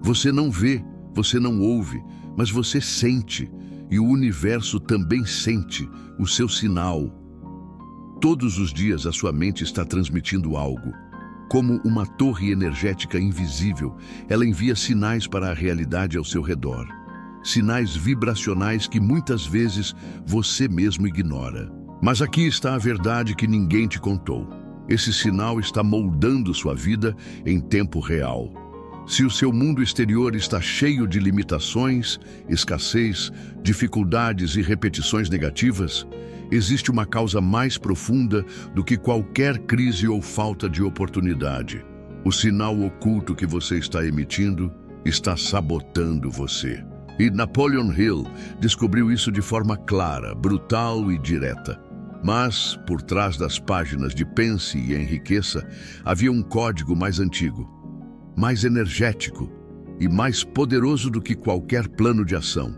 Você não vê, você não ouve, mas você sente, e o universo também sente o seu sinal. Todos os dias a sua mente está transmitindo algo. Como uma torre energética invisível, ela envia sinais para a realidade ao seu redor. Sinais vibracionais que muitas vezes você mesmo ignora. Mas aqui está a verdade que ninguém te contou. Esse sinal está moldando sua vida em tempo real. Se o seu mundo exterior está cheio de limitações, escassez, dificuldades e repetições negativas, existe uma causa mais profunda do que qualquer crise ou falta de oportunidade. O sinal oculto que você está emitindo está sabotando você. E Napoleon Hill descobriu isso de forma clara, brutal e direta. Mas, por trás das páginas de Pense e Enriqueça, havia um código mais antigo, mais energético e mais poderoso do que qualquer plano de ação.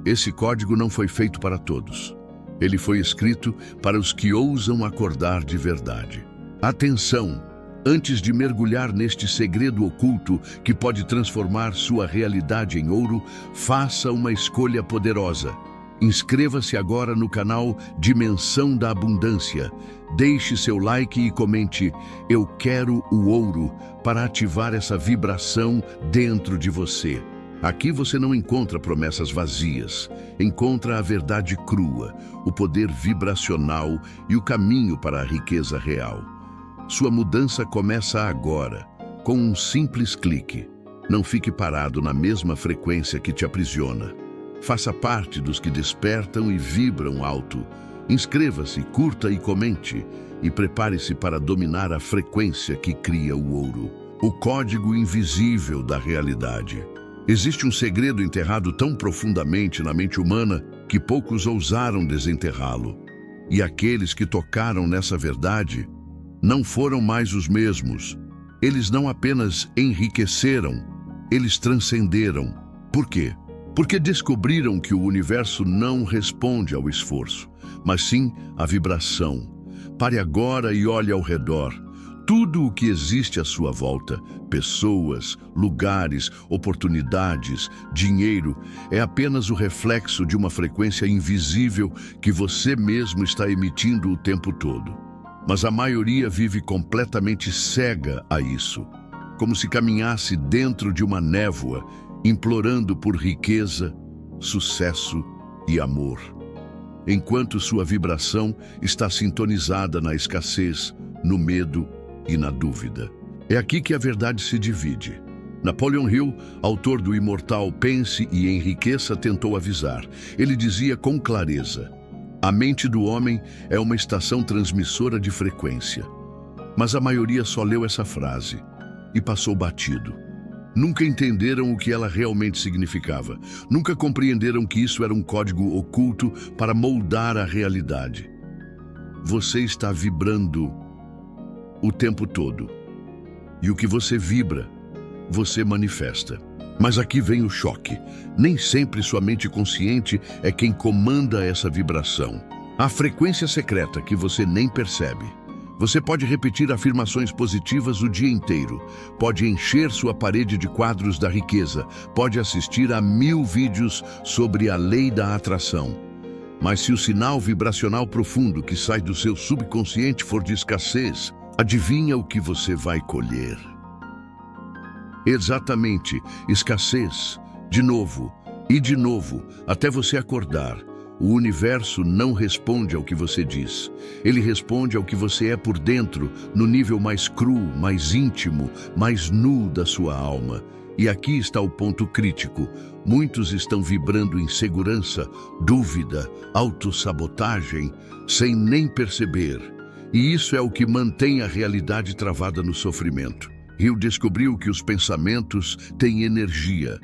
Esse código não foi feito para todos. Ele foi escrito para os que ousam acordar de verdade. Atenção! Antes de mergulhar neste segredo oculto que pode transformar sua realidade em ouro, faça uma escolha poderosa. Inscreva-se agora no canal Dimensão da Abundância. Deixe seu like e comente "Eu quero o ouro" para ativar essa vibração dentro de você. Aqui você não encontra promessas vazias, encontra a verdade crua, o poder vibracional e o caminho para a riqueza real. Sua mudança começa agora, com um simples clique. Não fique parado na mesma frequência que te aprisiona. Faça parte dos que despertam e vibram alto. Inscreva-se, curta e comente, e prepare-se para dominar a frequência que cria o ouro. O código invisível da realidade. Existe um segredo enterrado tão profundamente na mente humana que poucos ousaram desenterrá-lo. E aqueles que tocaram nessa verdade não foram mais os mesmos. Eles não apenas enriqueceram, eles transcenderam. Por quê? Porque descobriram que o universo não responde ao esforço, mas sim à vibração. Pare agora e olhe ao redor. Tudo o que existe à sua volta, pessoas, lugares, oportunidades, dinheiro, é apenas o reflexo de uma frequência invisível que você mesmo está emitindo o tempo todo. Mas a maioria vive completamente cega a isso, como se caminhasse dentro de uma névoa, implorando por riqueza, sucesso e amor. Enquanto sua vibração está sintonizada na escassez, no medo e na dúvida. É aqui que a verdade se divide. Napoleon Hill, autor do imortal Pense e Enriqueça, tentou avisar. Ele dizia com clareza: a mente do homem é uma estação transmissora de frequência. Mas a maioria só leu essa frase e passou batido. Nunca entenderam o que ela realmente significava. Nunca compreenderam que isso era um código oculto para moldar a realidade. Você está vibrando o tempo todo. E o que você vibra, você manifesta. Mas aqui vem o choque. Nem sempre sua mente consciente é quem comanda essa vibração. Há frequência secreta que você nem percebe. Você pode repetir afirmações positivas o dia inteiro, pode encher sua parede de quadros da riqueza, pode assistir a 1000 vídeos sobre a lei da atração. Mas se o sinal vibracional profundo que sai do seu subconsciente for de escassez, adivinha o que você vai colher? Exatamente, escassez, de novo e de novo, até você acordar. O universo não responde ao que você diz. Ele responde ao que você é por dentro, no nível mais cru, mais íntimo, mais nu da sua alma. E aqui está o ponto crítico. Muitos estão vibrando insegurança, dúvida, autossabotagem, sem nem perceber. E isso é o que mantém a realidade travada no sofrimento. Hill descobriu que os pensamentos têm energia.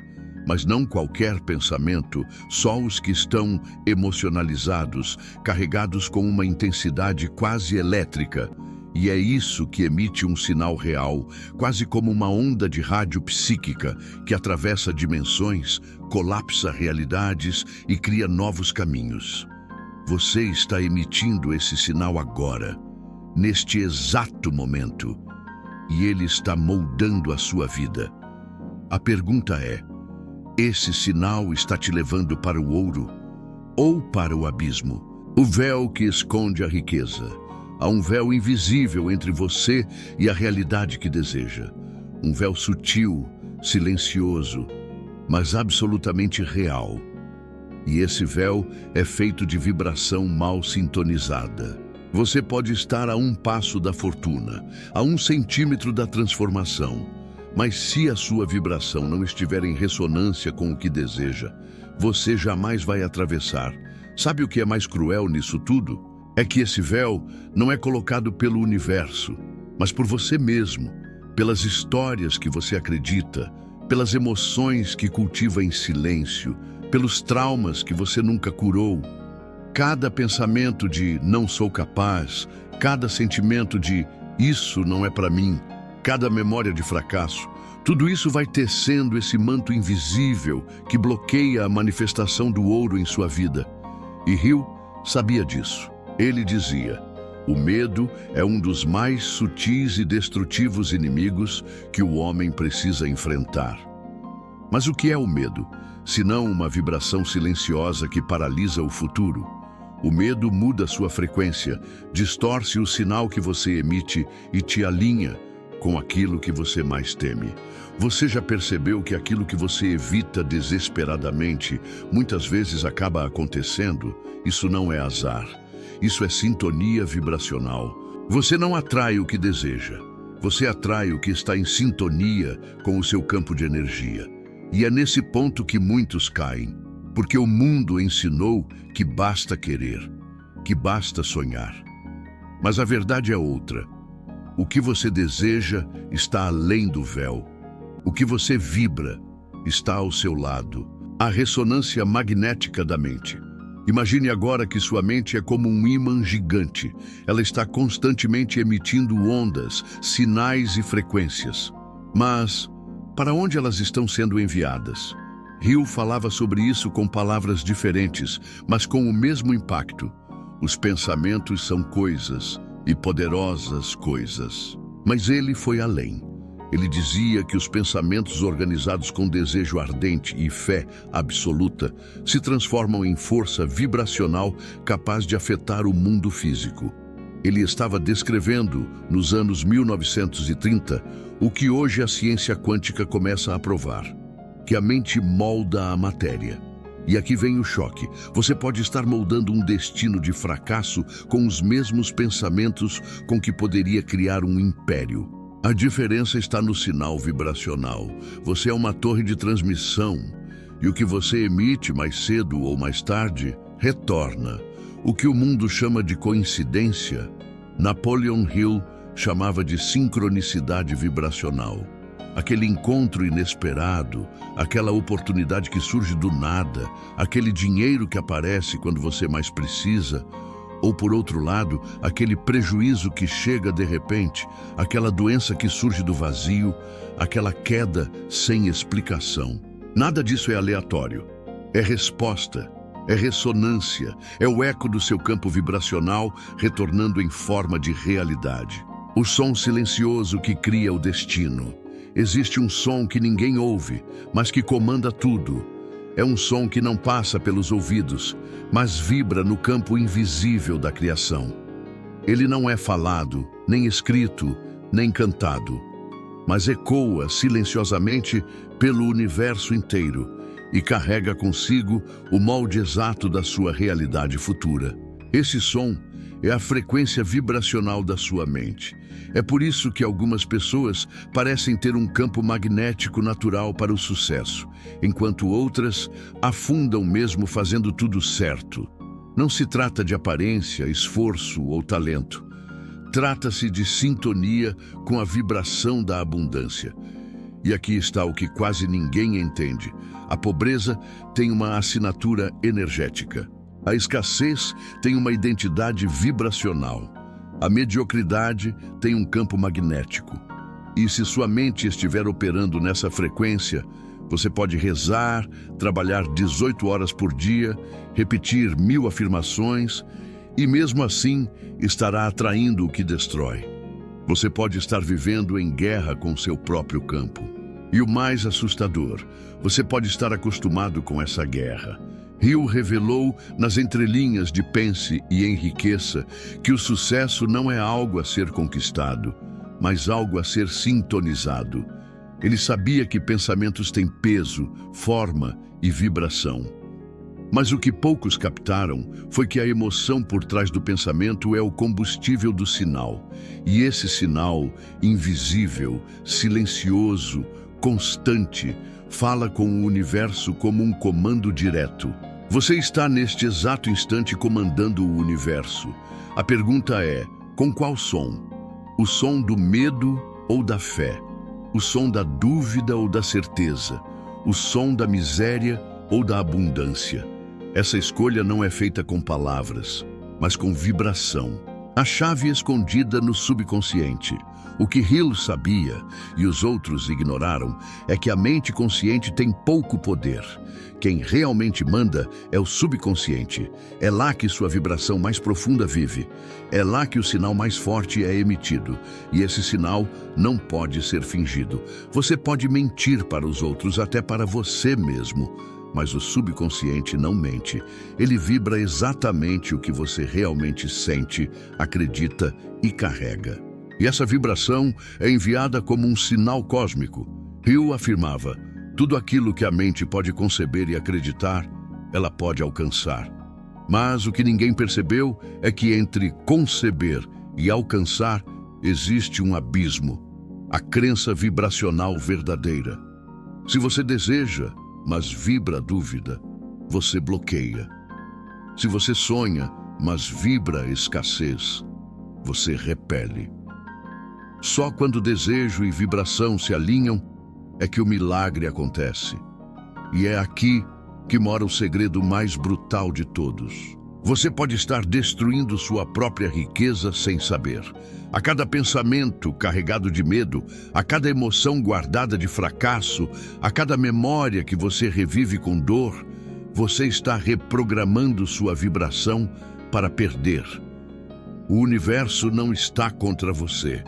Mas não qualquer pensamento, só os que estão emocionalizados, carregados com uma intensidade quase elétrica. E é isso que emite um sinal real, quase como uma onda de rádio psíquica que atravessa dimensões, colapsa realidades e cria novos caminhos. Você está emitindo esse sinal agora, neste exato momento, e ele está moldando a sua vida. A pergunta é: esse sinal está te levando para o ouro ou para o abismo? O véu que esconde a riqueza. Há um véu invisível entre você e a realidade que deseja. Um véu sutil, silencioso, mas absolutamente real. E esse véu é feito de vibração mal sintonizada. Você pode estar a um passo da fortuna, a 1 centímetro da transformação, mas se a sua vibração não estiver em ressonância com o que deseja, você jamais vai atravessar. Sabe o que é mais cruel nisso tudo? É que esse véu não é colocado pelo universo, mas por você mesmo, pelas histórias que você acredita, pelas emoções que cultiva em silêncio, pelos traumas que você nunca curou. Cada pensamento de não sou capaz, cada sentimento de isso não é para mim, cada memória de fracasso, tudo isso vai tecendo esse manto invisível que bloqueia a manifestação do ouro em sua vida. E Hill sabia disso. Ele dizia: o medo é um dos mais sutis e destrutivos inimigos que o homem precisa enfrentar. Mas o que é o medo, senão uma vibração silenciosa que paralisa o futuro? O medo muda sua frequência, distorce o sinal que você emite e te alinha com aquilo que você mais teme. Você já percebeu que aquilo que você evita desesperadamente muitas vezes acaba acontecendo? Isso não é azar. Isso é sintonia vibracional. Você não atrai o que deseja. Você atrai o que está em sintonia com o seu campo de energia. E é nesse ponto que muitos caem, porque o mundo ensinou que basta querer, que basta sonhar. Mas a verdade é outra. O que você deseja está além do véu. O que você vibra está ao seu lado. A ressonância magnética da mente. Imagine agora que sua mente é como um ímã gigante. Ela está constantemente emitindo ondas, sinais e frequências. Mas para onde elas estão sendo enviadas? Hill falava sobre isso com palavras diferentes, mas com o mesmo impacto. Os pensamentos são coisas, e poderosas coisas. Mas ele foi além. Ele dizia que os pensamentos organizados com desejo ardente e fé absoluta se transformam em força vibracional capaz de afetar o mundo físico. Ele estava descrevendo, nos anos 1930, o que hoje a ciência quântica começa a provar, que a mente molda a matéria. E aqui vem o choque. Você pode estar moldando um destino de fracasso com os mesmos pensamentos com que poderia criar um império. A diferença está no sinal vibracional. Você é uma torre de transmissão, e o que você emite mais cedo ou mais tarde retorna. O que o mundo chama de coincidência, Napoleon Hill chamava de sincronicidade vibracional. Aquele encontro inesperado, aquela oportunidade que surge do nada, aquele dinheiro que aparece quando você mais precisa, ou, por outro lado, aquele prejuízo que chega de repente, aquela doença que surge do vazio, aquela queda sem explicação. Nada disso é aleatório. É resposta, é ressonância, é o eco do seu campo vibracional retornando em forma de realidade. O som silencioso que cria o destino. Existe um som que ninguém ouve, mas que comanda tudo. É um som que não passa pelos ouvidos, mas vibra no campo invisível da criação. Ele não é falado, nem escrito, nem cantado, mas ecoa silenciosamente pelo universo inteiro e carrega consigo o molde exato da sua realidade futura. Esse som é a frequência vibracional da sua mente. É por isso que algumas pessoas parecem ter um campo magnético natural para o sucesso, enquanto outras afundam mesmo fazendo tudo certo. Não se trata de aparência, esforço ou talento. Trata-se de sintonia com a vibração da abundância. E aqui está o que quase ninguém entende. A pobreza tem uma assinatura energética. A escassez tem uma identidade vibracional. A mediocridade tem um campo magnético. E se sua mente estiver operando nessa frequência, você pode rezar, trabalhar 18 horas por dia, repetir 1000 afirmações e mesmo assim estará atraindo o que destrói. Você pode estar vivendo em guerra com seu próprio campo. E o mais assustador, você pode estar acostumado com essa guerra. Hill revelou nas entrelinhas de Pense e Enriqueça que o sucesso não é algo a ser conquistado, mas algo a ser sintonizado. Ele sabia que pensamentos têm peso, forma e vibração. Mas o que poucos captaram foi que a emoção por trás do pensamento é o combustível do sinal. E esse sinal, invisível, silencioso, constante, fala com o universo como um comando direto. Você está neste exato instante comandando o universo. A pergunta é, com qual som? O som do medo ou da fé? O som da dúvida ou da certeza? O som da miséria ou da abundância? Essa escolha não é feita com palavras, mas com vibração. A chave escondida no subconsciente. O que Hill sabia, e os outros ignoraram, é que a mente consciente tem pouco poder. Quem realmente manda é o subconsciente. É lá que sua vibração mais profunda vive. É lá que o sinal mais forte é emitido. E esse sinal não pode ser fingido. Você pode mentir para os outros, até para você mesmo. Mas o subconsciente não mente. Ele vibra exatamente o que você realmente sente, acredita e carrega. E essa vibração é enviada como um sinal cósmico. Hill afirmava, tudo aquilo que a mente pode conceber e acreditar, ela pode alcançar. Mas o que ninguém percebeu é que entre conceber e alcançar existe um abismo, a crença vibracional verdadeira. Se você deseja, mas vibra a dúvida, você bloqueia. Se você sonha, mas vibra a escassez, você repele. Só quando desejo e vibração se alinham é que o milagre acontece. E é aqui que mora o segredo mais brutal de todos. Você pode estar destruindo sua própria riqueza sem saber. A cada pensamento carregado de medo, a cada emoção guardada de fracasso, a cada memória que você revive com dor, você está reprogramando sua vibração para perder. O universo não está contra você.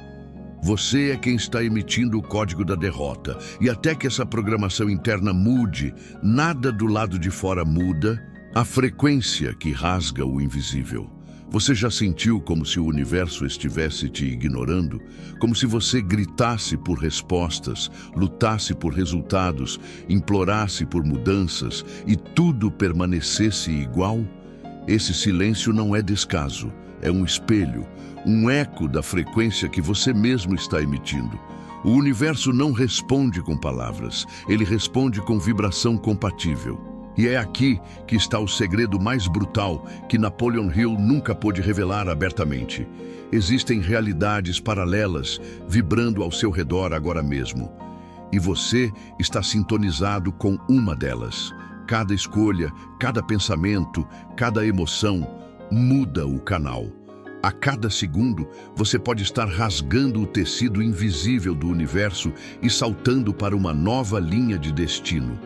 Você é quem está emitindo o código da derrota. E até que essa programação interna mude, nada do lado de fora muda, a frequência que rasga o invisível. Você já sentiu como se o universo estivesse te ignorando? Como se você gritasse por respostas, lutasse por resultados, implorasse por mudanças e tudo permanecesse igual? Esse silêncio não é descaso, é um espelho, um eco da frequência que você mesmo está emitindo. O universo não responde com palavras, ele responde com vibração compatível. E é aqui que está o segredo mais brutal que Napoleon Hill nunca pôde revelar abertamente. Existem realidades paralelas vibrando ao seu redor agora mesmo. E você está sintonizado com uma delas. Cada escolha, cada pensamento, cada emoção muda o canal. A cada segundo, você pode estar rasgando o tecido invisível do universo e saltando para uma nova linha de destino.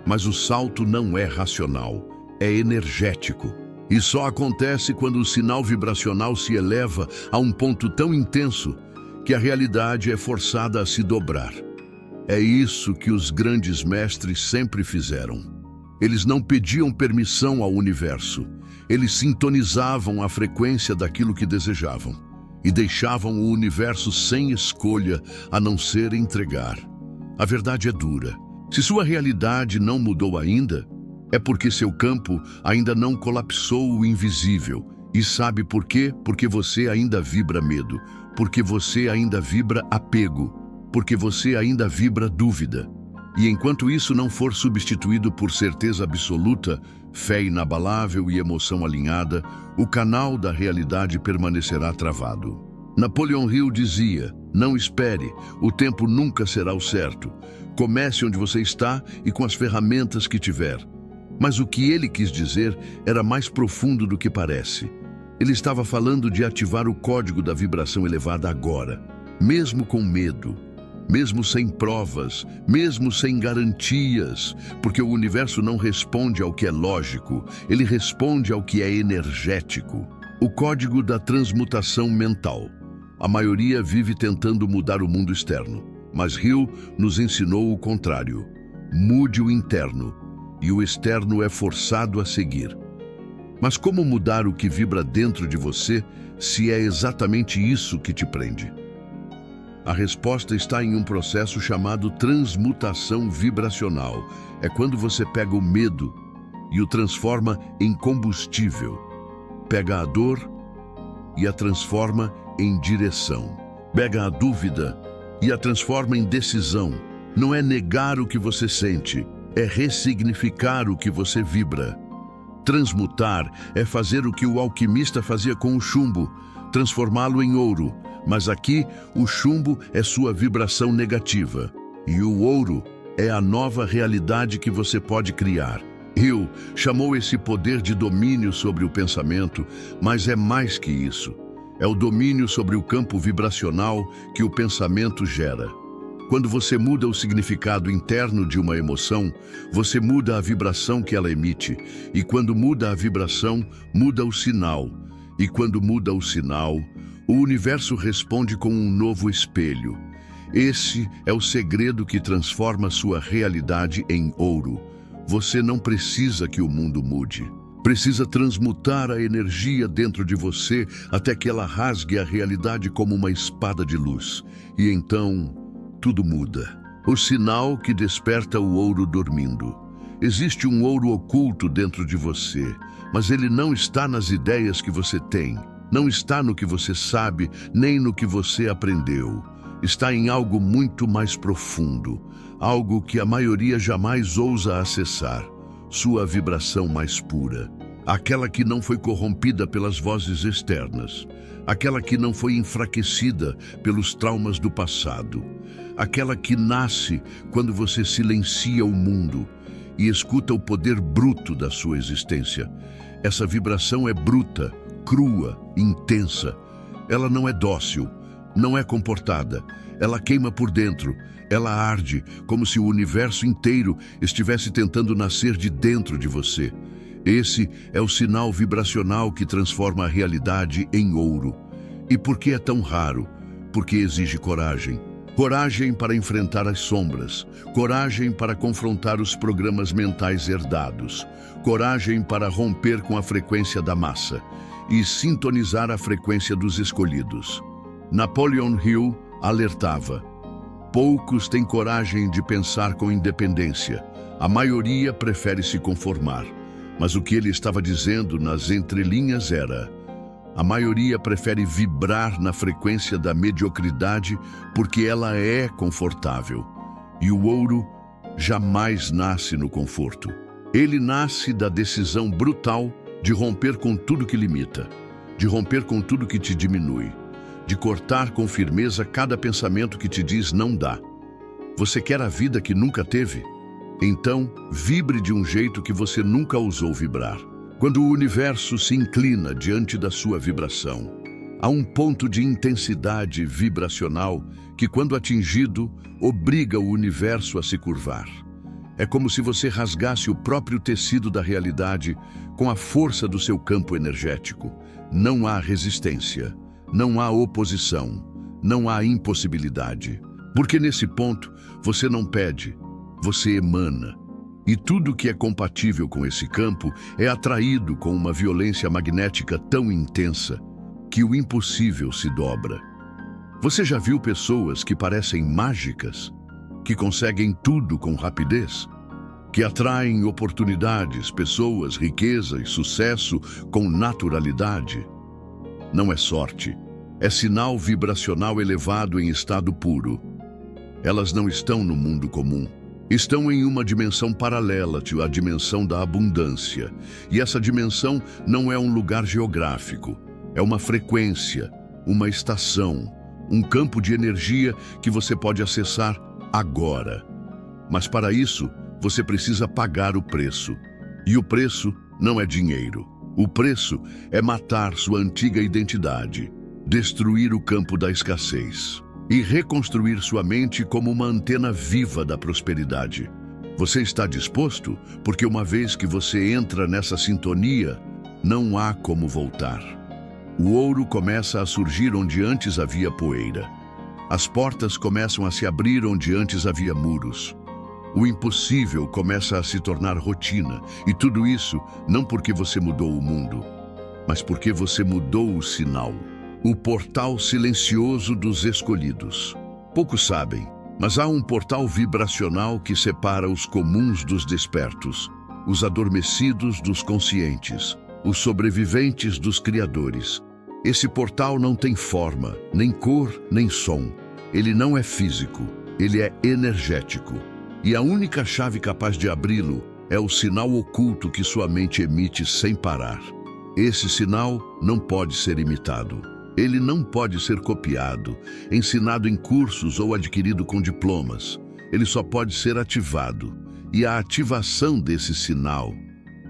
Mas o salto não é racional, é energético. E só acontece quando o sinal vibracional se eleva a um ponto tão intenso que a realidade é forçada a se dobrar. É isso que os grandes mestres sempre fizeram. Eles não pediam permissão ao universo. Eles sintonizavam a frequência daquilo que desejavam e deixavam o universo sem escolha a não ser entregar. A verdade é dura. Se sua realidade não mudou ainda, é porque seu campo ainda não colapsou o invisível. E sabe por quê? Porque você ainda vibra medo, porque você ainda vibra apego, porque você ainda vibra dúvida. E enquanto isso não for substituído por certeza absoluta, fé inabalável e emoção alinhada, o canal da realidade permanecerá travado. Napoleon Hill dizia, não espere, o tempo nunca será o certo. Comece onde você está e com as ferramentas que tiver. Mas o que ele quis dizer era mais profundo do que parece. Ele estava falando de ativar o código da vibração elevada agora, mesmo com medo, mesmo sem provas, mesmo sem garantias, porque o universo não responde ao que é lógico, ele responde ao que é energético. O código da transmutação mental. A maioria vive tentando mudar o mundo externo. Mas Hill nos ensinou o contrário. Mude o interno, e o externo é forçado a seguir. Mas como mudar o que vibra dentro de você se é exatamente isso que te prende? A resposta está em um processo chamado transmutação vibracional. É quando você pega o medo e o transforma em combustível. Pega a dor e a transforma em direção. Pega a dúvida e a transforma em decisão. Não é negar o que você sente, é ressignificar o que você vibra. Transmutar é fazer o que o alquimista fazia com o chumbo, transformá-lo em ouro. Mas aqui, o chumbo é sua vibração negativa. E o ouro é a nova realidade que você pode criar. Hill chamou esse poder de domínio sobre o pensamento, mas é mais que isso. É o domínio sobre o campo vibracional que o pensamento gera. Quando você muda o significado interno de uma emoção, você muda a vibração que ela emite. E quando muda a vibração, muda o sinal. E quando muda o sinal, o universo responde com um novo espelho. Esse é o segredo que transforma sua realidade em ouro. Você não precisa que o mundo mude. Precisa transmutar a energia dentro de você até que ela rasgue a realidade como uma espada de luz. E então, tudo muda. O sinal que desperta o ouro dormindo. Existe um ouro oculto dentro de você, mas ele não está nas ideias que você tem. Não está no que você sabe, nem no que você aprendeu. Está em algo muito mais profundo, algo que a maioria jamais ousa acessar. Sua vibração mais pura. Aquela que não foi corrompida pelas vozes externas. Aquela que não foi enfraquecida pelos traumas do passado. Aquela que nasce quando você silencia o mundo e escuta o poder bruto da sua existência. Essa vibração é bruta, crua, intensa. Ela não é dócil, não é comportada. Ela queima por dentro, ela arde, como se o universo inteiro estivesse tentando nascer de dentro de você. Esse é o sinal vibracional que transforma a realidade em ouro. E por que é tão raro? Porque exige coragem. Coragem para enfrentar as sombras, coragem para confrontar os programas mentais herdados, coragem para romper com a frequência da massa e sintonizar a frequência dos escolhidos. Napoleon Hill alertava: poucos têm coragem de pensar com independência, a maioria prefere se conformar. Mas o que ele estava dizendo nas entrelinhas era: a maioria prefere vibrar na frequência da mediocridade porque ela é confortável. E o ouro jamais nasce no conforto. Ele nasce da decisão brutal de romper com tudo que limita, de romper com tudo que te diminui, de cortar com firmeza cada pensamento que te diz não dá. Você quer a vida que nunca teve? Então, vibre de um jeito que você nunca ousou vibrar. Quando o universo se inclina diante da sua vibração, há um ponto de intensidade vibracional que, quando atingido, obriga o universo a se curvar. É como se você rasgasse o próprio tecido da realidade com a força do seu campo energético. Não há resistência, não há oposição, não há impossibilidade. Porque nesse ponto, você não pede, você emana. E tudo que é compatível com esse campo é atraído com uma violência magnética tão intensa que o impossível se dobra. Você já viu pessoas que parecem mágicas, que conseguem tudo com rapidez, que atraem oportunidades, pessoas, riqueza e sucesso com naturalidade? Não é sorte, é sinal vibracional elevado em estado puro. Elas não estão no mundo comum. Estão em uma dimensão paralela à dimensão da abundância. E essa dimensão não é um lugar geográfico. É uma frequência, uma estação, um campo de energia que você pode acessar agora. Mas para isso, você precisa pagar o preço. E o preço não é dinheiro. O preço é matar sua antiga identidade, destruir o campo da escassez e reconstruir sua mente como uma antena viva da prosperidade. Você está disposto? Porque uma vez que você entra nessa sintonia, não há como voltar. O ouro começa a surgir onde antes havia poeira. As portas começam a se abrir onde antes havia muros. O impossível começa a se tornar rotina, e tudo isso não porque você mudou o mundo, mas porque você mudou o sinal. O portal silencioso dos escolhidos. Poucos sabem, mas há um portal vibracional que separa os comuns dos despertos, os adormecidos dos conscientes, os sobreviventes dos criadores. Esse portal não tem forma, nem cor, nem som. Ele não é físico, ele é energético. E a única chave capaz de abri-lo é o sinal oculto que sua mente emite sem parar. Esse sinal não pode ser imitado. Ele não pode ser copiado, ensinado em cursos ou adquirido com diplomas. Ele só pode ser ativado. E a ativação desse sinal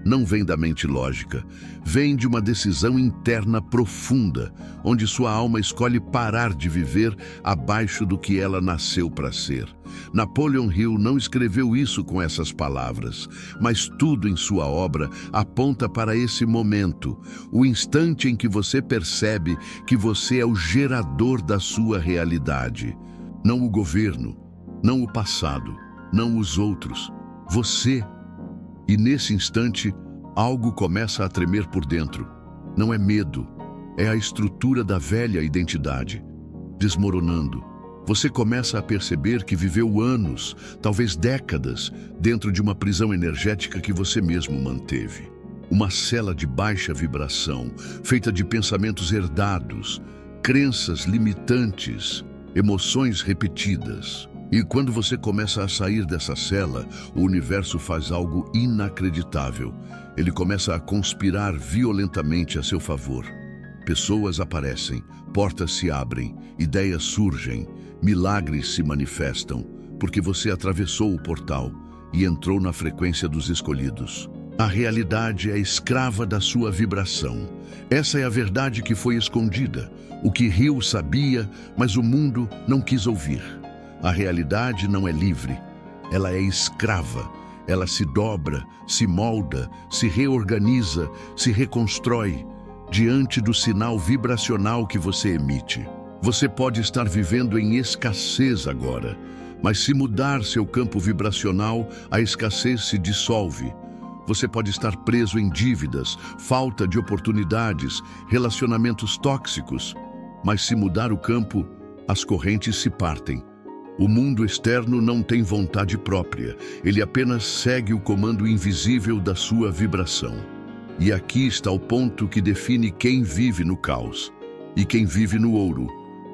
não vem da mente lógica, vem de uma decisão interna profunda, onde sua alma escolhe parar de viver abaixo do que ela nasceu para ser. Napoleon Hill não escreveu isso com essas palavras, mas tudo em sua obra aponta para esse momento, o instante em que você percebe que você é o gerador da sua realidade. Não o governo, não o passado, não os outros, você. E nesse instante, algo começa a tremer por dentro. Não é medo, é a estrutura da velha identidade, desmoronando. Você começa a perceber que viveu anos, talvez décadas, dentro de uma prisão energética que você mesmo manteve. Uma cela de baixa vibração, feita de pensamentos herdados, crenças limitantes, emoções repetidas. E quando você começa a sair dessa cela, o universo faz algo inacreditável. Ele começa a conspirar violentamente a seu favor. Pessoas aparecem, portas se abrem, ideias surgem, milagres se manifestam, porque você atravessou o portal e entrou na frequência dos escolhidos. A realidade é escrava da sua vibração. Essa é a verdade que foi escondida, o que Hill sabia, mas o mundo não quis ouvir. A realidade não é livre, ela é escrava. Ela se dobra, se molda, se reorganiza, se reconstrói diante do sinal vibracional que você emite. Você pode estar vivendo em escassez agora, mas se mudar seu campo vibracional, a escassez se dissolve. Você pode estar preso em dívidas, falta de oportunidades, relacionamentos tóxicos, mas se mudar o campo, as correntes se partem. O mundo externo não tem vontade própria, ele apenas segue o comando invisível da sua vibração. E aqui está o ponto que define quem vive no caos e quem vive no ouro.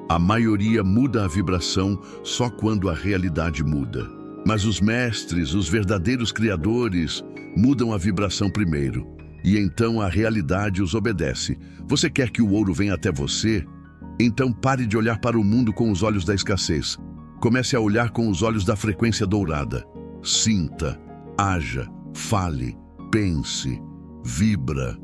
A maioria muda a vibração só quando a realidade muda. Mas os mestres, os verdadeiros criadores, mudam a vibração primeiro. E então a realidade os obedece. Você quer que o ouro venha até você? Então pare de olhar para o mundo com os olhos da escassez. Comece a olhar com os olhos da frequência dourada. Sinta, haja, fale, pense, vibra,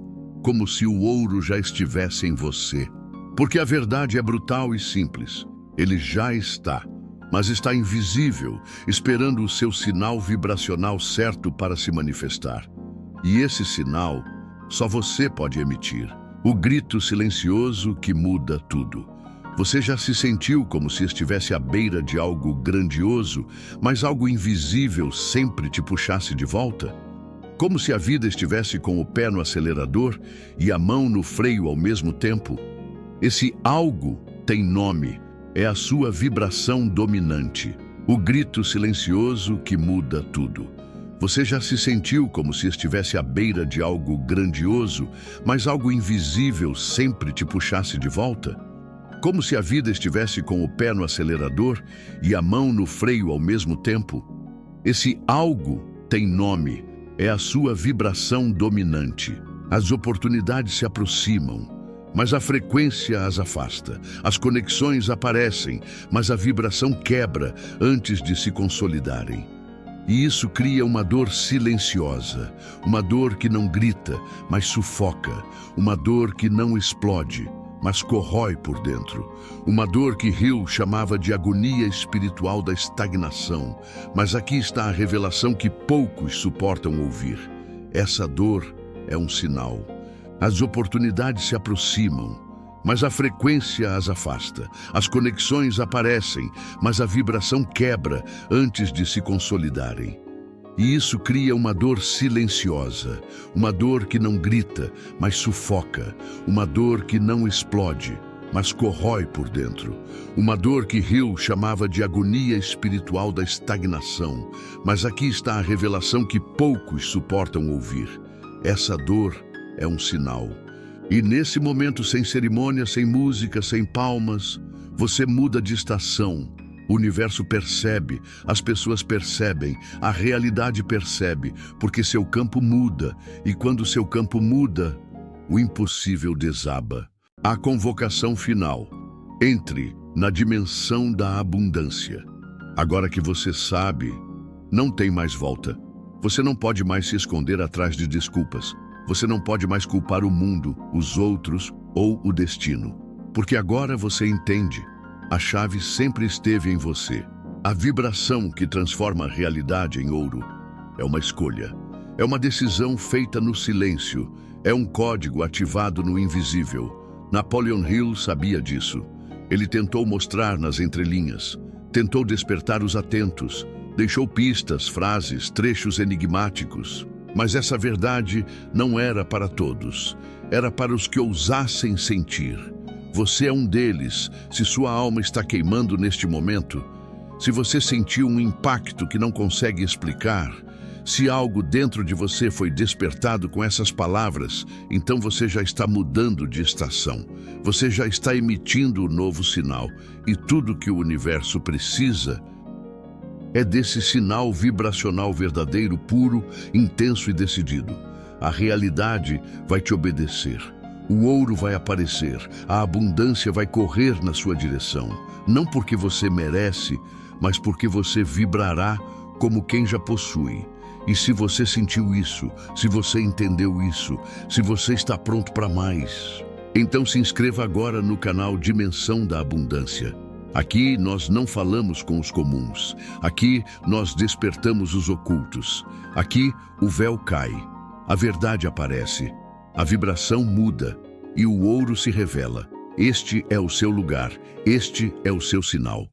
como se o ouro já estivesse em você. Porque a verdade é brutal e simples. Ele já está, mas está invisível, esperando o seu sinal vibracional certo para se manifestar. E esse sinal, só você pode emitir. O grito silencioso que muda tudo. Você já se sentiu como se estivesse à beira de algo grandioso, mas algo invisível sempre te puxasse de volta? Como se a vida estivesse com o pé no acelerador e a mão no freio ao mesmo tempo? Esse algo tem nome, é a sua vibração dominante, o grito silencioso que muda tudo. Você já se sentiu como se estivesse à beira de algo grandioso, mas algo invisível sempre te puxasse de volta? Como se a vida estivesse com o pé no acelerador e a mão no freio ao mesmo tempo? Esse algo tem nome, é a sua vibração dominante. As oportunidades se aproximam, mas a frequência as afasta. As conexões aparecem, mas a vibração quebra antes de se consolidarem. E isso cria uma dor silenciosa, uma dor que não grita, mas sufoca, uma dor que não explode, mas corrói por dentro. Uma dor que Hill chamava de agonia espiritual da estagnação. Mas aqui está a revelação que poucos suportam ouvir. Essa dor é um sinal. As oportunidades se aproximam, mas a frequência as afasta. As conexões aparecem, mas a vibração quebra antes de se consolidarem. E isso cria uma dor silenciosa, uma dor que não grita, mas sufoca, uma dor que não explode, mas corrói por dentro. Uma dor que Hill chamava de agonia espiritual da estagnação, mas aqui está a revelação que poucos suportam ouvir. Essa dor é um sinal. E nesse momento, sem cerimônia, sem música, sem palmas, você muda de estação. O universo percebe, as pessoas percebem, a realidade percebe, porque seu campo muda, e quando seu campo muda, o impossível desaba. A convocação final. Entre na dimensão da abundância. Agora que você sabe, não tem mais volta. Você não pode mais se esconder atrás de desculpas. Você não pode mais culpar o mundo, os outros ou o destino. Porque agora você entende. A chave sempre esteve em você. A vibração que transforma a realidade em ouro é uma escolha. É uma decisão feita no silêncio. É um código ativado no invisível. Napoleon Hill sabia disso. Ele tentou mostrar nas entrelinhas. Tentou despertar os atentos. Deixou pistas, frases, trechos enigmáticos. Mas essa verdade não era para todos. Era para os que ousassem sentir. Você é um deles, se sua alma está queimando neste momento. Se você sentiu um impacto que não consegue explicar, se algo dentro de você foi despertado com essas palavras, então você já está mudando de estação. Você já está emitindo o novo sinal. E tudo que o universo precisa é desse sinal vibracional verdadeiro, puro, intenso e decidido. A realidade vai te obedecer. O ouro vai aparecer, a abundância vai correr na sua direção. Não porque você merece, mas porque você vibrará como quem já possui. E se você sentiu isso, se você entendeu isso, se você está pronto para mais, então se inscreva agora no canal Dimensão da Abundância. Aqui nós não falamos com os comuns. Aqui nós despertamos os ocultos. Aqui o véu cai. A verdade aparece. A vibração muda e o ouro se revela. Este é o seu lugar. Este é o seu sinal.